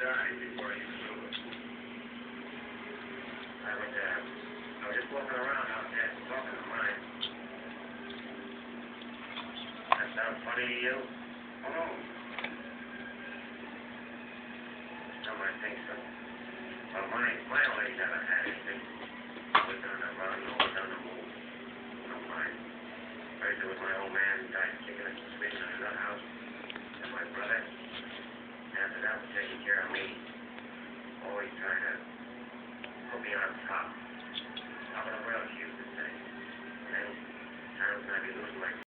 died before he knew it. I was just walking around out there talking to mine. That sounds funny to you? Oh. I might think so. Well, mine already never had anything. We're on the run or we're on the move. No mine. First it was my old man died kicking a suspicion in the house. And my brother. After that was taking care of me. Always trying to put me on top. Top of the world, she used to say. And then, times when I'd be losing my